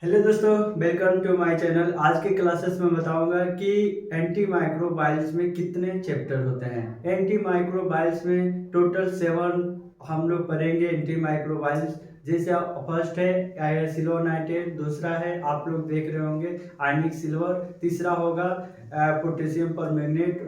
Hello दोस्तों, welcome to my channel. आज के क्लासेस में बताऊंगा कि एंटी माइक्रोबाइल्स में कितने चैप्टर होते हैं। एंटी माइक्रोबाइल्स में टोटल 7 हम लोग पढ़ेंगे एंटी माइक्रोबाइल्स। जैसे फर्स्ट है सिलोनाइट्रेट, दूसरा है आप लोग देख रहे होंगे आयनिक सिल्वर, तीसरा होगा पोटेशियम परमैंगनेट,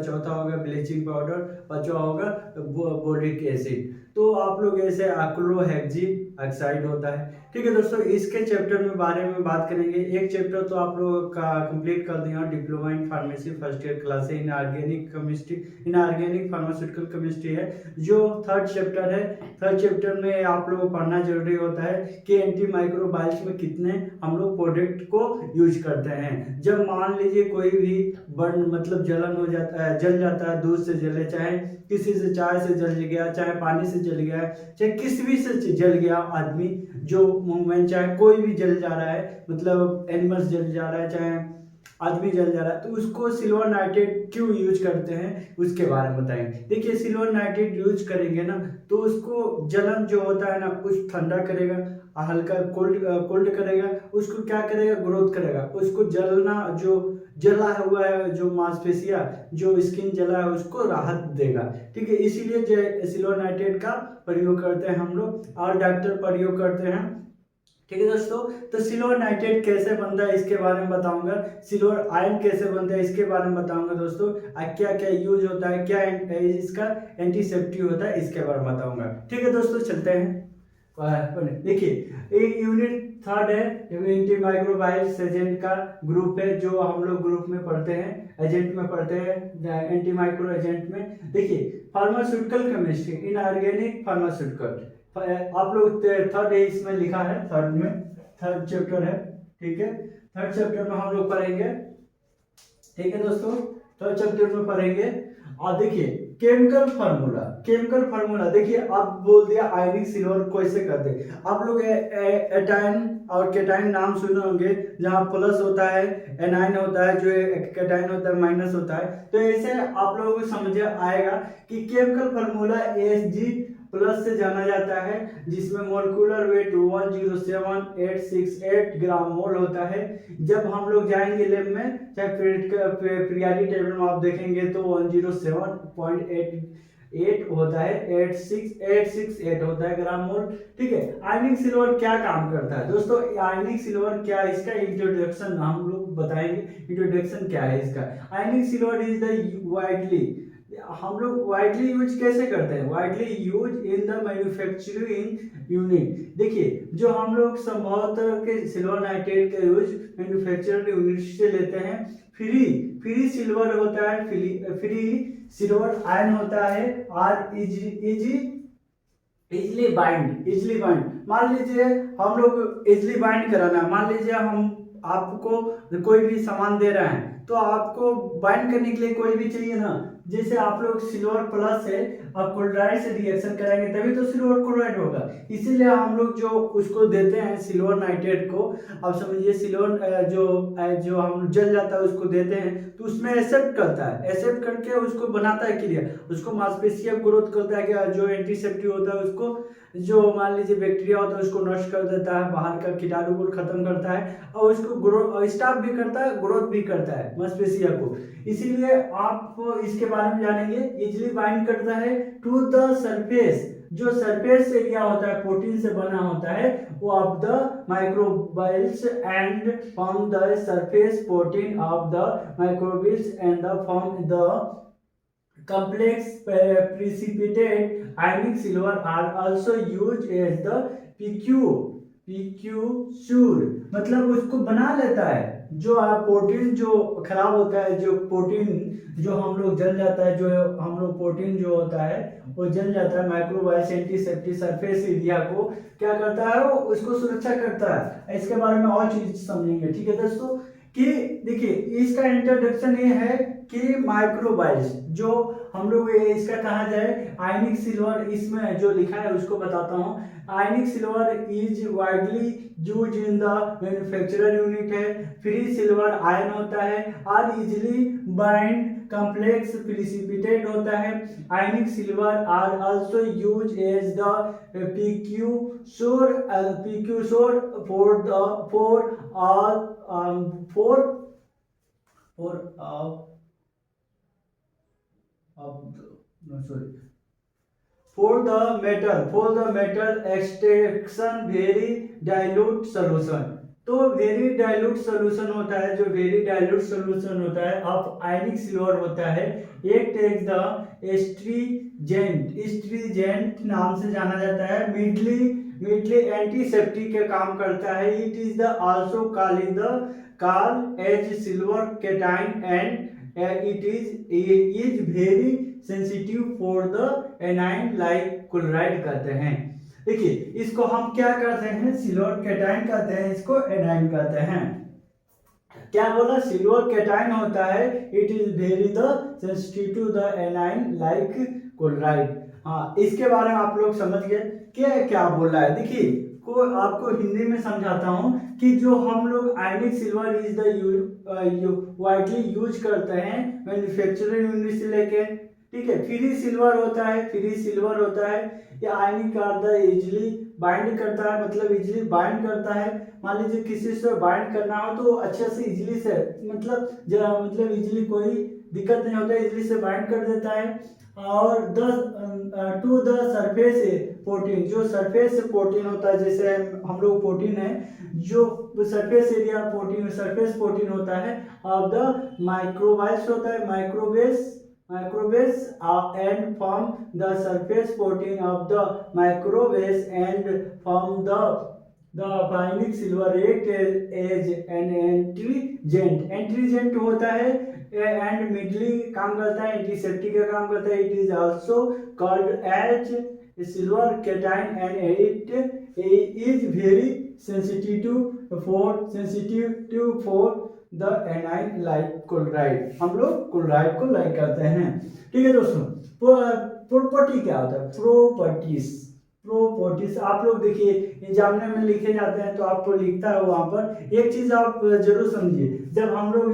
चौथा होगा ब्लीचिंग पाउडर, पांचवा होगा बोरिक एसिड। तो आप लोग ऐसे क्लोरहेक्सिन ऑक्साइड होता है। ठीक है दोस्तों, इसके चैप्टर में बारे में बात करेंगे। एक चैप्टर तो आप लोगों का कंप्लीट कर दिया, diploma in pharmacy first year class है, inorganic chemistry, inorganic pharmaceutical chemistry है। जो थर्ड चैप्टर है, थर्ड चैप्टर में आप लोगों को पढ़ना जरूरी होता है कि एंटी माइक्रोबाइल्स में कितने हम लोग प्रोडक्ट को यूज करते हैं। जब मान लीजिए कोई भी बर्न मतलब जलन हो जाता है, जल जाता है, दूध से जले, चाहे किसी से चाय से जल गया, चाहे पानी से जल गया, चाहे किसी भी से जल गया आदमी, जो मूवमेंट चाहे कोई भी जल जा रहा है, मतलब एनिमल्स जल जा रहा है, चाहे आदमी जल जा रहा है, तो उसको सिल्वर नाइट्रेट क्यों यूज करते हैं उसके बारे में बताएंगे। देखिए, सिल्वर नाइट्रेट यूज करेंगे ना तो उसको जलन जो होता है ना कुछ ठंडा करेगा, हल्का कोल्ड कोल्ड करेगा, उसको क्या करेगा, ग्रोथ करेगा, उसको जलना जो जला हुआ है, जो मांसपेशियां, जो स्किन जला है, उसको राहत देगा। ठीक है, इसीलिए सिल्वर नाइट्रेट का प्रयोग करते हैं हम लोग और डॉक्टर प्रयोग करते हैं। ठीक है दोस्तों, तो सिल्वर नाइट्रेट कैसे बनता है इसके बारे में बताऊंगा, सिल्वर आयन कैसे बनता है इसके बारे में बताऊंगा दोस्तों, क्या क्या यूज होता है, क्या इसका एंटीसेप्टिक होता है इसके बारे में बताऊंगा। ठीक है दोस्तों, चलते हैं। देखिए, एक यूनिट थर्ड है, एंटी माइक्रोबाइल्स एजेंट का ग्रुप है, जो हम लोग ग्रुप में पढ़ते हैं, एजेंट में पढ़ते हैं, एंटी माइक्रो एजेंट में। देखिए, फार्मास्यूटिकल केमिस्ट्री, इनऑर्गेनिक फार्मास्यूटिकल, आप लोग थर्ड है, इसमें लिखा है थर्ड में, थर्ड चैप्टर है। ठीक है, थर्ड चैप्टर में हम लोग पढ़ेंगे। ठीक है दोस्तों, थर्ड चैप्टर में पढ़ेंगे। और देखिए, केमिकल फार्मूला, केमिकल फार्मूला देखिए, आप बोल दिया आयनिक सिल्वर कैसे करते हैं। आप लोग एटाइन और केटाइन नाम सुने होंगे, जहाँ प्लस होता है, एनाइन होता है, जो केटाइन होता है माइनस होता है। तो ऐसे आप लोगों को समझ आएगा कि केमिकल फार्मूला Ag प्लस से जाना जाता है, जिसमें मोलिकुलर वेट 107868 ग्राम मोल होता है। जब हम लोग जाएंगे लैब में, चाहे पीरियोडिक टेबल में आप देखेंगे तो 107.88 होता है, 86868 होता है ग्राम मोल। ठीक है, आयनिक सिल्वर क्या काम करता है दोस्तों, आयनिक सिल्वर क्या है, इसका इंट्रोडक्शन हम लोग बताएंगे। इंट्रोडक्शन क्या है इसका। आयनिक सिल्वर इज द वाइडली, हम लोग वाइडली यूज कैसे करते हैं, widely use in the manufacturing unit. देखिए, जो हम लोग संभवतः के सिल्वर नाइट्रेट का यूज मैन्युफैक्चरिंग यूनिट से लेते हैं। फ्री फ्री सिल्वर होता है, फ्री सिल्वर आयन होता है, और इजली बाइंड, इजली बाइंड। मान लीजिए हम लोग इजली बाइंड कराना, मान लीजिए हम आपको कोई भी सामान दे रहे हैं, तो आपको बाइंड करने के लिए कोई भी चाहिए ना। जैसे आप लोग सिल्वर प्लस है और क्लोराइड से रिएक्शन कराएंगे तभी तो सिल्वर क्लोराइड होगा। इसीलिए हम लोग जो उसको देते हैं सिल्वर नाइट्रेट को, अब समझिए सिल्वर जो हम जल जाता है उसको देते हैं, तो उसमें एक्सेप्ट करता है, एक्सेप्ट करके उसको बनाता है क्लियर, उसको मांसपेशियां ग्रोथ करता है, क्या जो एंटीसेप्टिक होता है उसको, जो मान लीजिए बैक्टीरिया होता है उसको नष्ट कर देता है, बाहर का कीटाणु को खत्म करता है, और उसको ग्रो स्टॉप भी करता है, ग्रोथ भी करता है मांसपेशिया को। इसीलिए आप इसके बारे में जानेंगे। इजिली बाइंड करता है टू द सरफेस, जो सरफेस एरिया होता है प्रोटीन से बना होता है, वो of the microbials and form the surface protein of the microbials and the form the complex precipitate ionic silver are also used as the PQ मतलब उसको बना लेता है, जो प्रोटीन जो खराब होता है, जो प्रोटीन जो हम लोग जल जाता है, जो हम लोग प्रोटीन जो होता है वो जल जाता है, माइक्रोबाइल्स एंटीसेप्टिक सरफेस एरिया को क्या करता है, वो उसको सुरक्षा करता है। इसके बारे में और चीज समझेंगे। ठीक है दोस्तों, कि देखिए इसका इंट्रोडक्शन ये है कि माइक्रोबाइल्स जो हम लोग इसका कहा जाए आयनिक सिल्वर, इसमें जो लिखा है उसको बताता हूँ। Ionic silver is widely use in the manufacturer unit है। फ्री सिल्वर आयन होता है, are easily bind complex precipitate होता है। Ionic silver are also use as the precursor for the metal extraction very dilute solution। तो very dilute solution होता है, जो very dilute solution होता है ऑफ आयनिक सिल्वर होता है, एक टेक द एस्ट्रीजेंट नाम से जाना जाता है, मिडली एंटीसेप्टिक के काम करता है। It is the also called as silver cation and it is very sensitive for the anion like chloride कहते हैं। देखिए इसको हम क्या कहते हैं, सिल्वर कैटाइन कहते हैं, इसको एनाइन कहते हैं। क्या बोला, सिल्वर कैटाइन होता है, it is very the sensitive to the anion like chloride. हाँ, इसके बारे में आप लोग समझ गए क्या बोल रहा है। देखिए को आपको हिंदी में समझाता हूँ कि जो हम लोग ionic silver is the widely use करते हैं मैन्युफैक्चरिंग यूनिट से लेके, ठीक है। फ्री सिल्वर होता है या आयनिक कार्बन इजिली बाइंड करता है, मतलब इजिली बाइंड करता है। मान लीजिए किसी से बाइंड करना हो तो अच्छे से इजिली से मतलब इजिली कोई दिक्कत नहीं होता है, इजिली से बाइंड कर देता है। और टू द सरफेस प्रोटीन, जो सरफेस प्रोटीन होता है, जैसे हम लोग प्रोटीन है, जो surface area protein surface protein होता है ऑफ द माइक्रोबाइल्स होता है, माइक्रोबेस and from the surface protein of the microbes and from the ionic silver act as an एंटीजेंट होता है एंड मिडली काम करता है, एंटीसेप्टिक का काम करता है। It is also called as silver cation and it is very sensitive for the anion like chloride. हम लोग क्लोराइड को लाइक करते हैं, ठीक है दोस्तों। प्रॉपर्टी क्या होता है, प्रॉपर्टीज आप लोग देखिए एग्जाम में लिखे जाते हैं तो आपको लिखता है वहां पर। एक चीज आप जरूर समझिए, जब हम लोग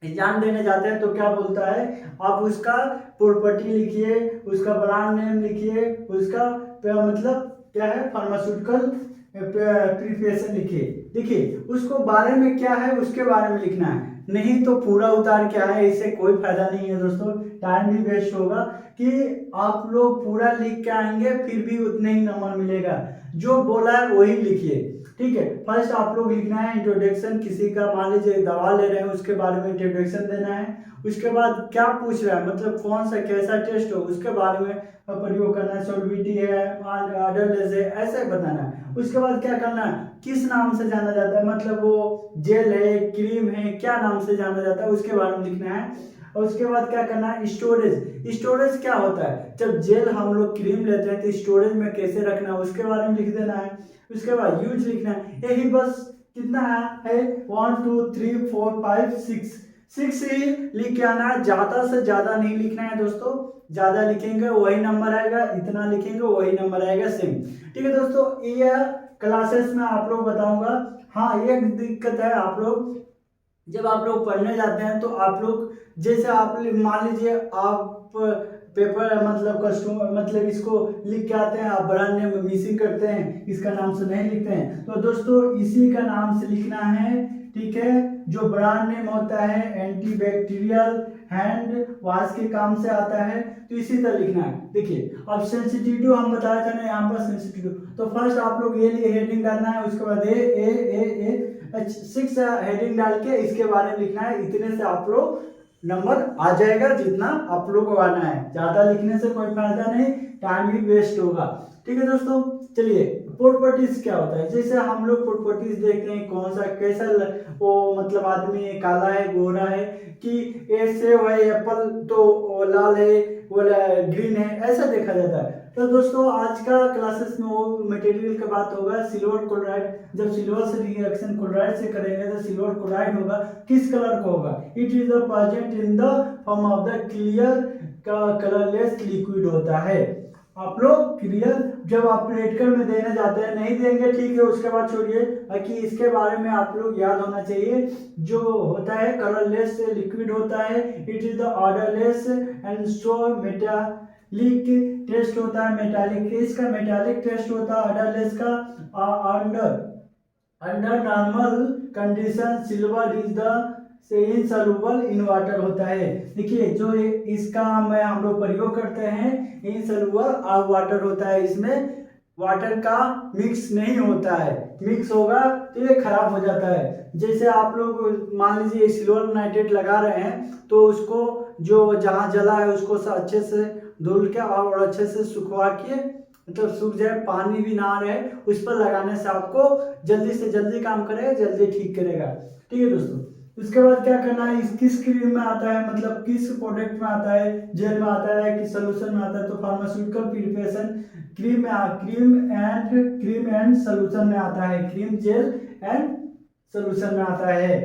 एग्जाम देने जाते हैं तो क्या बोलता है, आप उसका प्रॉपर्टी लिखिए, उसका ब्रांड नेम लिखिए, उसका मतलब क्या है फार्मास्यूटिकल प्रिपरेशन लिखिए। देखिए उसको बारे में क्या है उसके बारे में लिखना है, नहीं तो पूरा उतार के आए, इससे कोई फायदा नहीं है दोस्तों, टाइम भी वेस्ट होगा। कि आप लोग पूरा लिख के आएंगे फिर भी उतने ही नंबर मिलेगा, जो बोला है वही लिखिए, ठीक है। फर्स्ट आप लोग लिखना है इंट्रोडक्शन, किसी का मान लीजिए दवा ले रहे हैं उसके बारे में इंट्रोडक्शन देना है। उसके बाद क्या पूछ रहा है, मतलब कौन सा कैसा टेस्ट हो उसके बारे में प्रयोग करना है, सॉल्विटी है, आर्डरलेस है, ऐसे बताना है। उसके बाद क्या करना है, किस नाम से जाना जाता है, मतलब वो जेल है, क्रीम है, क्या नाम से जाना जाता है उसके बारे में लिखना है। और उसके बाद क्या करना है, स्टोरेज क्या होता है, जब जेल हम लोग क्रीम लेते हैं तो स्टोरेज में कैसे रखना है उसके बारे में लिख देना है। उसके बाद यूज लिखना है। यही बस कितना है 1 2 3 4 5 6 ही लिख के आना है, ज्यादा से ज्यादा नहीं लिखना है दोस्तों। ज्यादा लिखेंगे वही नंबर आएगा, इतना लिखेंगे वही नंबर आएगा सेम, ठीक है दोस्तों। ये क्लासेस में आप लोग बताऊंगा। हाँ, एक दिक्कत है, आप लोग जब आप लोग पढ़ने जाते हैं तो आप लोग जैसे आप मान लीजिए आप पेपर मतलब कस्टमर मतलब इसको लिख के आते हैं, आप ब्रांड नेम मिसिंग करते हैं, इसका नाम से नहीं लिखते हैं, तो दोस्तों इसी का नाम से लिखना है, ठीक है। जो ब्रांड नेम होता है एंटीबैक्टीरियल हैंड वॉश के काम से आता है, तो इसी तरह लिखना है। देखिए अब सेंसिटिव हम बताया था ना, यहाँ पर सेंसिटिव, तो फर्स्ट आप लोग ये लिए हेडिंग डालना है, उसके बाद ए 6 हेडिंग डाल के इसके बारे में लिखना है। इतने से आप लोग नंबर आ जाएगा जितना आप लोग को आना है, ज्यादा लिखने से कोई फायदा नहीं, टाइम भी वेस्ट होगा, ठीक है दोस्तों। चलिए प्रॉपर्टीज क्या होता है, जैसे हम लोग प्रॉपर्टीज देखते हैं कौन सा कैसा वो मतलब आदमी है, काला है, गोरा है, कि ये सेब है, एप्पल तो लाल है, वो ग्रीन है, ऐसा देखा जाता है। तो दोस्तों आज का क्लासेस में वो मटेरियल का बात होगा सिल्वर क्लोराइड। जब सिल्वर से रिएक्शन क्लोराइड से करेंगे तो सिल्वर क्लोराइड होगा, किस कलर का होगा, it is present in the form of the clear का कलरलेस लिक्विड होता है। आप लोग क्लियर? जब आप प्रैक्टिकल में देने जाते हैं, नहीं देंगे ठीक है, उसके बाद छोड़िए, बाकी इसके बारे में आप लोग याद होना चाहिए। जो होता है कलरलेस लिक्विड होता है, it is the odourless and so metallic taste होता है। मेटालिक, इसका मेटालिक टेस्ट होता है, ऑर्डरलेस का under normal condition silver is the insoluble in water होता है। देखिए जो इसका हम लोग प्रयोग करते हैं, इनसॉल्युबल वाटर होता है, इसमें वाटर का मिक्स नहीं होता है, मिक्स होगा तो ये खराब हो जाता है। जैसे आप लोग मान लीजिए सिल्वर नाइट्रेट लगा रहे हैं, तो उसको जो जहाँ जला है उसको अच्छे से धुल के और अच्छे से सुखवा के, मतलब सूख जाए, पानी भी ना रहे, उस पर लगाने से आपको जल्दी से जल्दी काम करेगा, जल्दी ठीक करेगा। ठीक है दोस्तों, उसके बाद क्या करना है, किस क्रीम में आता है, मतलब किस प्रोडक्ट में आता है, जेल में आता है कि सोल्यूशन में आता है, तो pharmaceutical preparation cream and solution में आता है, क्रीम जेल एंड सोल्यूशन में आता है।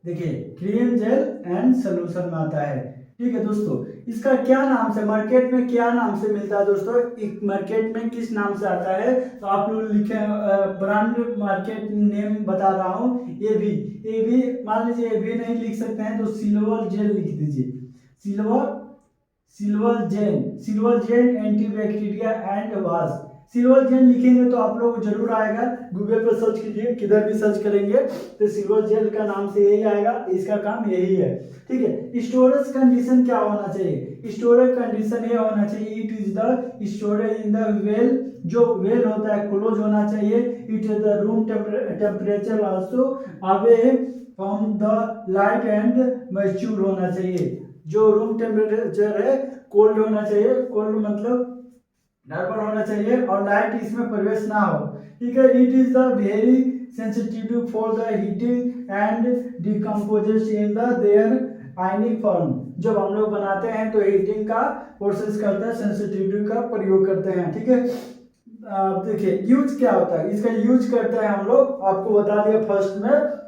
देखिए क्रीम जेल एंड सोल्यूशन में आता है। ठीक है दोस्तों, इसका क्या नाम से मार्केट में क्या नाम से मिलता है दोस्तों, मार्केट में किस नाम से आता है, तो आप लोग लिखे ब्रांड मार्केट नेम बता रहा हूँ। ये भी मान लीजिए, ये भी नहीं लिख सकते हैं तो सिल्वर जेल लिख दीजिए, silver gel antibacterial and wash. Silver gel लिखेंगे तो आप लोग जरूर आएगा, गूगल पर सर्च कीजिए, किधर भी सर्च करेंगे तो सिल्वर जेल का नाम से यही आएगा, इसका काम यही है। ठीक है, स्टोरेज कंडीशन क्या होना चाहिए, स्टोरेज कंडीशन ये होना चाहिए, it is the storage in the well, जो वेल होता है क्लोज होना चाहिए, it is the room temperature also away from the light and moisture होना चाहिए। जो रूम टेम्परेचर है कोल्ड होना चाहिए, कोल्ड मतलब नॉर्मल होना चाहिए, और लाइट इसमें प्रवेश ना हो। ठीक है, it is the very sensitive for the heating and decomposition in the their ionic form. जब हम लोग बनाते हैं तो हीटिंग का प्रोसेस करते हैं, सेंसिटिविटी का प्रयोग करते हैं। ठीक है, देखिए यूज क्या होता है, इसका यूज करते हैं हम लोग, आपको बता दिया फर्स्ट में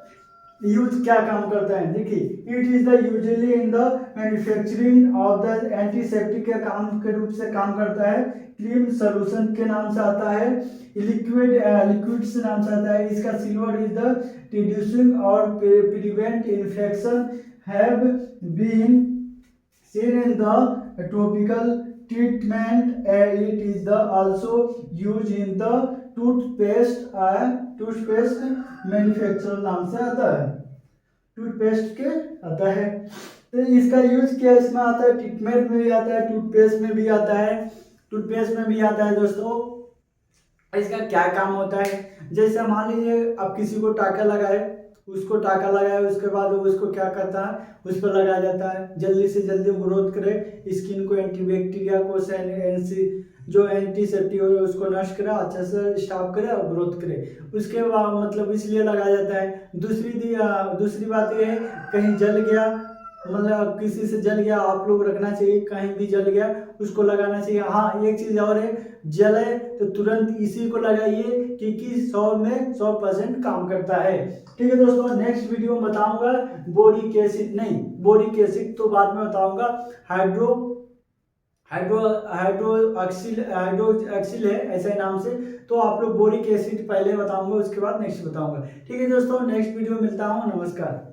यूज क्या काम करता है। देखिए it is the usually in the manufacturing of the antiseptic के काम के रूप से काम करता है, क्रीम सोल्यूशन के नाम से आता है, लिक्विड से नाम से आता है। इसका सिल्वर इज द रिड्यूसिंग और prevent infection have been seen in the topical treatment, it is the also used in the toothpaste manufacture नाम से आता है, टूथपेस्ट के आता है। तो इसका यूज क्या इसमें आता है, ट्रीटमेंट में भी आता है, टूथपेस्ट में भी आता है दोस्तों। इसका क्या काम होता है, जैसे मान लीजिए आप किसी को टाका लगाए, उसके बाद उसको क्या करता है, उस पर लगाया जाता है, जल्दी से जल्दी ग्रोथ करे, स्किन को एंटीबैक्टीरिया को जो एंटीसेप्टिक हो उसको नष्ट करे, अच्छे से स्टॉप करे और ग्रोथ करे। उसके बाद मतलब इसलिए लगाया जाता है। दूसरी बात ये है, कहीं जल गया, मतलब किसी से जल गया, आप लोग रखना चाहिए, कहीं भी जल गया उसको लगाना चाहिए। हाँ एक चीज और है, जले तो तुरंत इसी को लगाइए, क्योंकि 100 में 100% काम करता है। ठीक है दोस्तों, नेक्स्ट वीडियो में बताऊंगा बोरिक एसिड तो बाद में बताऊंगा, हाइड्रोक्सिल है ऐसे नाम से, तो आप लोग बोरिक एसिड पहले बताऊंगा, उसके बाद नेक्स्ट बताऊंगा। ठीक है दोस्तों, नेक्स्ट वीडियो मिलता हूँ, नमस्कार।